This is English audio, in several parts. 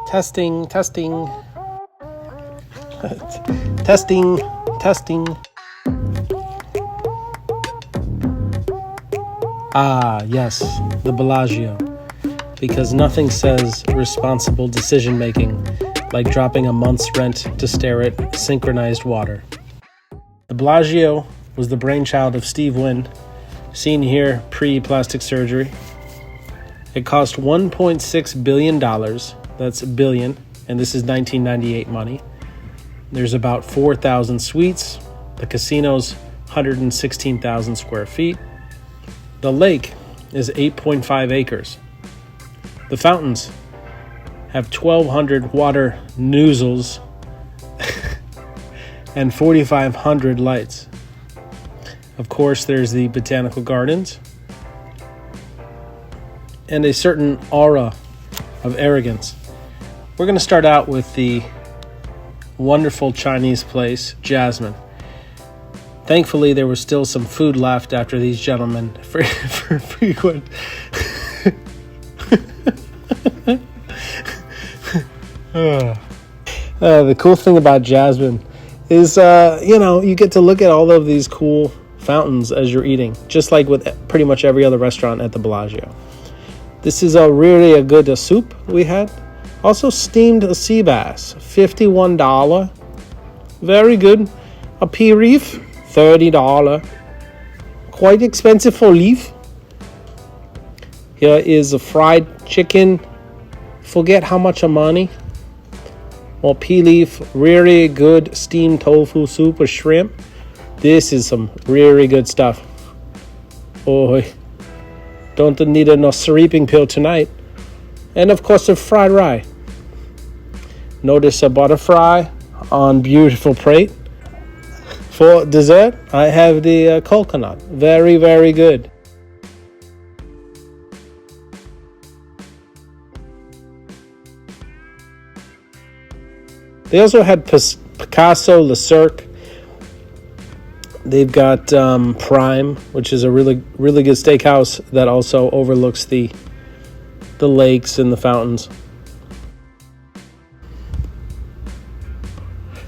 Testing, testing. Testing, testing. Ah, yes, the Bellagio. Because nothing says responsible decision-making like dropping a month's rent to stare at synchronized water. The Bellagio was the brainchild of Steve Wynn, seen here pre-plastic surgery. It cost $1.6 billion. That's a billion, and this is 1998 money. There's about 4,000 suites. The casino's 116,000 square feet. The lake is 8.5 acres. The fountains have 1,200 water nozzles and 4,500 lights. Of course, there's the botanical gardens and a certain aura of arrogance. We're going to start out with the wonderful Chinese place, Jasmine. Thankfully, there was still some food left after these gentlemen frequent. The cool thing about Jasmine is, you get to look at all of these cool fountains as you're eating, just like with pretty much every other restaurant at the Bellagio. This is really a good soup we had. Also steamed sea bass, $51. Very good. A pea reef, $30. Quite expensive for leaf. Here is a fried chicken. Forget how much money. Well, pea leaf, really good steamed tofu soup with shrimp. This is some really good stuff. Oh, don't need no sleeping pill tonight. And of course, a fried rye. Notice a butterfly on beautiful plate. For dessert, I have the coconut. Very, very good. They also had Picasso, Le Cirque. They've got Prime, which is a really, really good steakhouse that also overlooks the lakes and the fountains.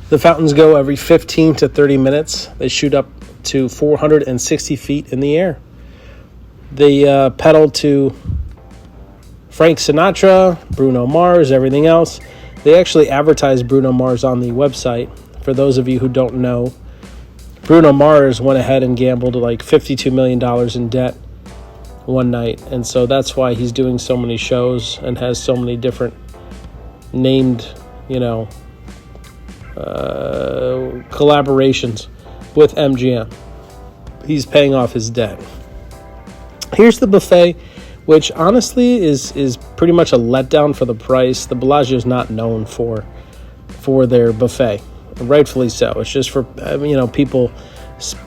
The fountains go every 15 to 30 minutes. They shoot up to 460 feet in the air. They pedal to Frank Sinatra, Bruno Mars, everything else. They actually advertise Bruno Mars on the website. For those of you who don't know, Bruno Mars went ahead and gambled like $52 million in debt one night. And so that's why he's doing so many shows and has so many different named, collaborations with MGM. He's paying off his debt. Here's the buffet, which honestly is pretty much a letdown for the price. The Bellagio is not known for their buffet, rightfully so. It's just for people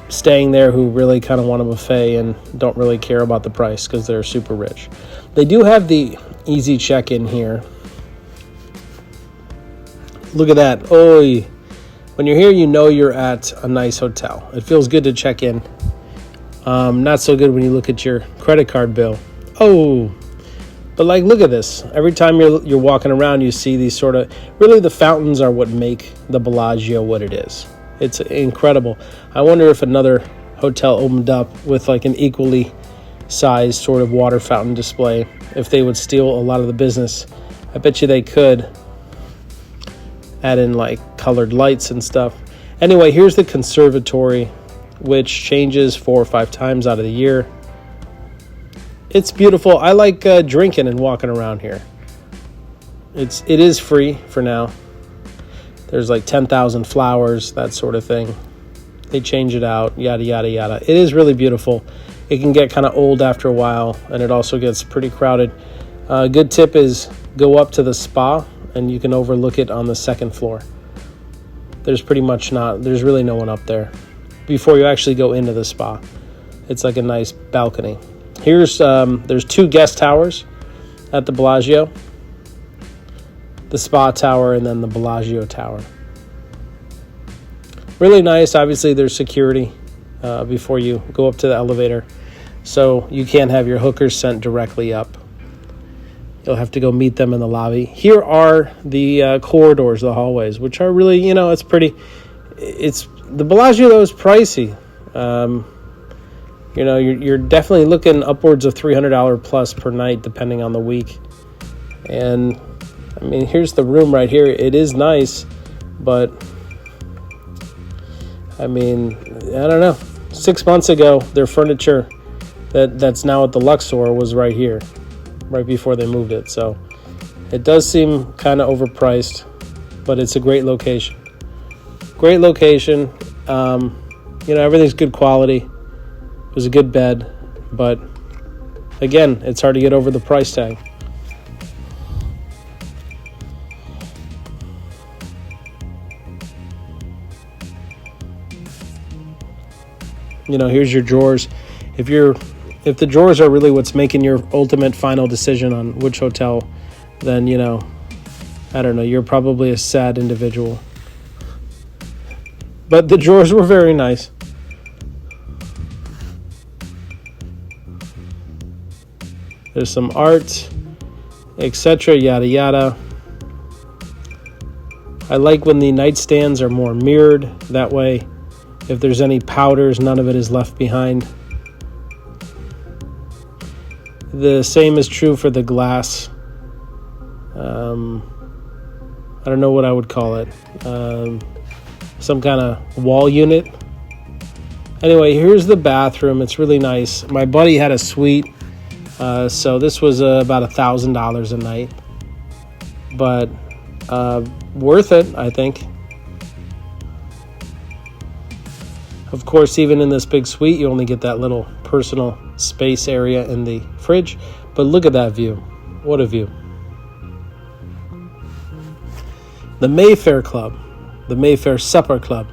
staying there who really kind of want a buffet and don't really care about the price because they're super rich. They do have the easy check-in here. Look at that. Oy. When you're here, you know you're at a nice hotel. It feels good to check in. Not so good when you look at your credit card bill. Oh, but look at this. Every time you're walking around, you see these sort of, really the fountains are what make the Bellagio what it is. It's incredible. I wonder if another hotel opened up with an equally sized sort of water fountain display, if they would steal a lot of the business. I bet you they could. Add in colored lights and stuff. Anyway, here's the conservatory, which changes 4 or 5 times out of the year. It's beautiful. I like drinking and walking around here. It is free for now. There's 10,000 flowers, that sort of thing. They change it out, yada, yada, yada. It is really beautiful. It can get kind of old after a while, and it also gets pretty crowded. Good tip is go up to the spa, and you can overlook it on the second floor. There's really no one up there before you actually go into the spa. It's a nice balcony. There's 2 guest towers at the Bellagio. The spa tower and then the Bellagio tower. Really nice. Obviously, there's security before you go up to the elevator. So you can't have your hookers sent directly up. You'll have to go meet them in the lobby. Here are the corridors, the hallways, which are really, it's pretty. It's the Bellagio, though, is pricey. You're definitely looking upwards of $300 plus per night, depending on the week. And I mean, here's the room right here. It is nice, but I mean, I don't know. 6 months ago, their furniture that's now at the Luxor was right here, right before they moved it. So it does seem kind of overpriced, but it's a great location. Great location. Everything's good quality. It was a good bed, but again, it's hard to get over the price tag. Here's your drawers. If the drawers are really what's making your ultimate final decision on which hotel, then, I don't know, you're probably a sad individual. But the drawers were very nice. There's some art, etc., yada yada. I like when the nightstands are more mirrored. That way, if there's any powders, none of it is left behind. The same is true for the glass. I don't know what I would call it. Some kind of wall unit. Anyway, here's the bathroom. It's really nice. My buddy had a suite, so this was about $1,000 a night. But worth it, I think. Of course, even in this big suite, you only get that little personal space area in the fridge. But look at that view. What a view. The Mayfair Club, the Mayfair Supper Club.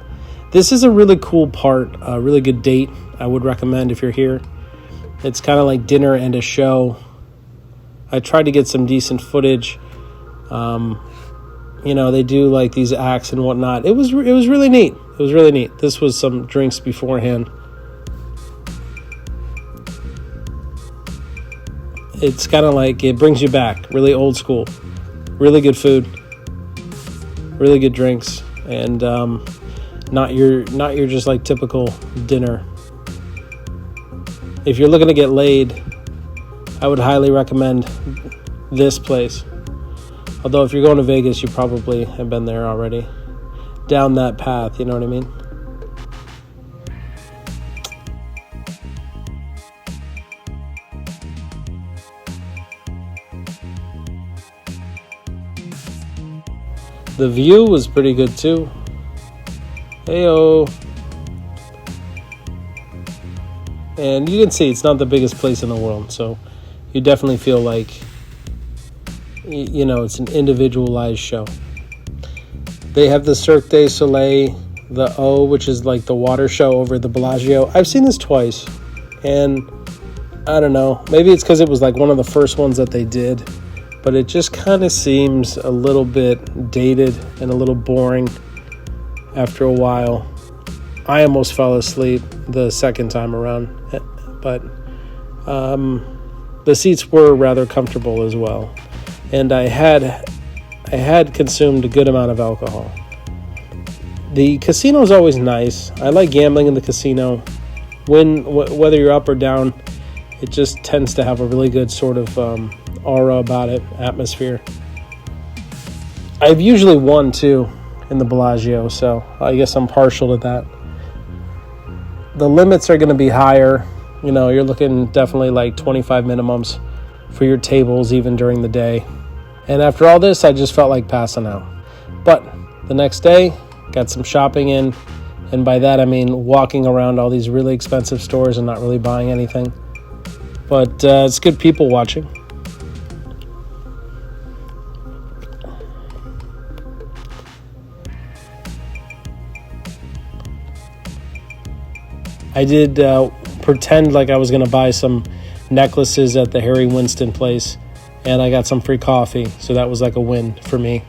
This is a really cool part, a really good date. I would recommend if you're here. It's kind of like dinner and a show. I tried to get some decent footage. They do like these acts and whatnot. It was really neat. It was really neat. This was some drinks beforehand. It's kind of like it brings you back. Really old school. Really good food. Really good drinks. And not your just like typical dinner. If you're looking to get laid, I would highly recommend this place. Although if you're going to Vegas, you probably have been there already. Down that path, you know what I mean? The view was pretty good too. Heyo. And you can see it's not the biggest place in the world, so you definitely feel like it's an individualized show. They have the Cirque du Soleil, the O, which is like the water show over the Bellagio. I've seen this twice, and I don't know. Maybe it's because it was like one of the first ones that they did, but it just kind of seems a little bit dated and a little boring after a while. I almost fell asleep the second time around, but the seats were rather comfortable as well. And I had consumed a good amount of alcohol. The casino is always nice. I like gambling in the casino. Whether you're up or down, it just tends to have a really good sort of aura about it, atmosphere. I've usually won too in the Bellagio, so I guess I'm partial to that. The limits are going to be higher. You're looking definitely like 25 minimums for your tables even during the day. And after all this, I just felt like passing out. But the next day, got some shopping in. And by that, I mean walking around all these really expensive stores and not really buying anything. But it's good people watching. I did pretend like I was going to buy some necklaces at the Harry Winston place. And I got some free coffee, so that was like a win for me.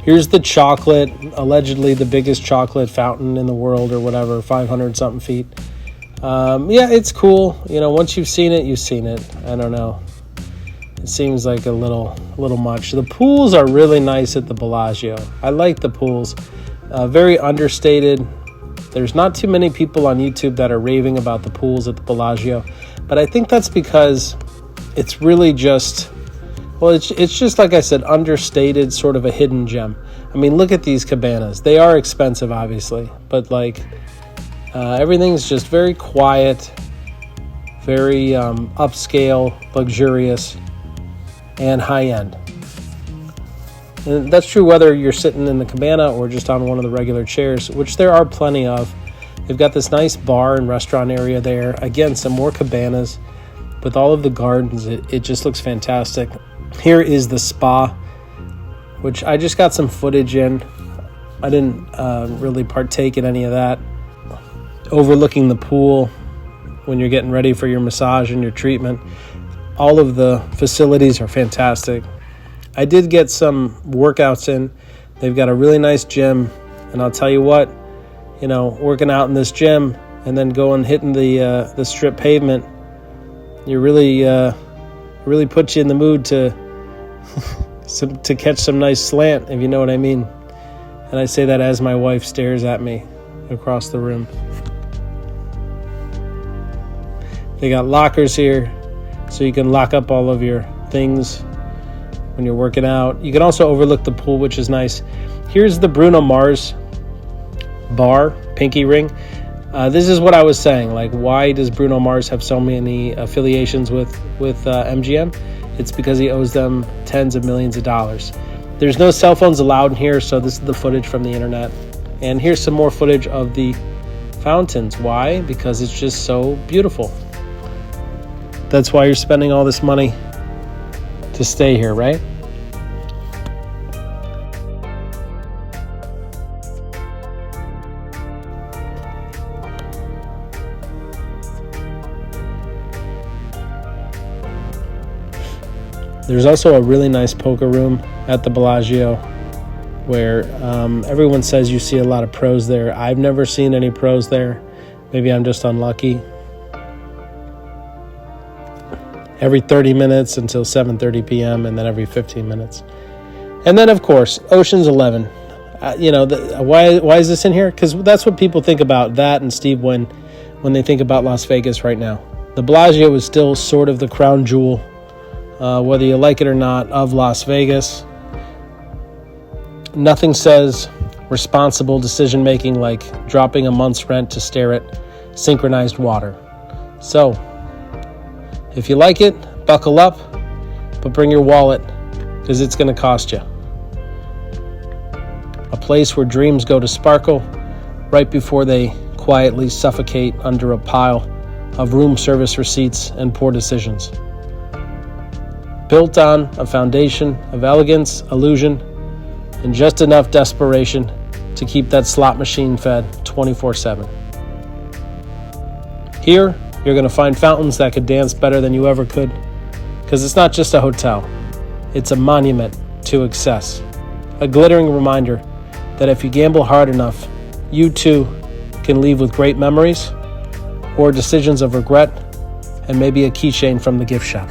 Here's the chocolate, allegedly the biggest chocolate fountain in the world or whatever, 500 something feet. Yeah, it's cool. Once you've seen it, you've seen it. I don't know. It seems like a little much. The pools are really nice at the Bellagio. I like the pools. Very understated. There's not too many people on YouTube that are raving about the pools at the Bellagio, but I think that's because it's really just, well, it's just like I said, understated, sort of a hidden gem. I mean, look at these cabanas. They are expensive, obviously, but everything's just very quiet, very upscale, luxurious, and high-end. And that's true whether you're sitting in the cabana or just on one of the regular chairs, which there are plenty of. They've got this nice bar and restaurant area there. Again, some more cabanas with all of the gardens. It just looks fantastic. Here is the spa, which I just got some footage in. I didn't really partake in any of that. Overlooking the pool when you're getting ready for your massage and your treatment. All of the facilities are fantastic. I did get some workouts in. They've got a really nice gym, and I'll tell you what, working out in this gym and then going hitting the strip pavement, you really puts you in the mood to to catch some nice slant, if you know what I mean. And I say that as my wife stares at me across the room. They got lockers here, so you can lock up all of your things when you're working out. You can also overlook the pool, which is nice. Here's the Bruno Mars bar, pinky ring. This is what I was saying. Why does Bruno Mars have so many affiliations with MGM? It's because he owes them tens of millions of dollars. There's no cell phones allowed in here, so this is the footage from the internet. And here's some more footage of the fountains. Why? Because it's just so beautiful. That's why you're spending all this money to stay here, right? There's also a really nice poker room at the Bellagio where everyone says you see a lot of pros there. I've never seen any pros there. Maybe I'm just unlucky. Every 30 minutes until 7:30 p.m. and then every 15 minutes. And then, of course, Ocean's 11. Why is this in here? Because that's what people think about that and Steve when they think about Las Vegas right now. The Bellagio is still sort of the crown jewel, whether you like it or not, of Las Vegas. Nothing says responsible decision-making like dropping a month's rent to stare at synchronized water. So, if you like it, buckle up, but bring your wallet, because it's going to cost you. A place where dreams go to sparkle right before they quietly suffocate under a pile of room service receipts and poor decisions. Built on a foundation of elegance, illusion, and just enough desperation to keep that slot machine fed 24/7. Here, you're going to find fountains that could dance better than you ever could, because it's not just a hotel. It's a monument to excess, a glittering reminder that if you gamble hard enough, you too can leave with great memories or decisions of regret and maybe a keychain from the gift shop.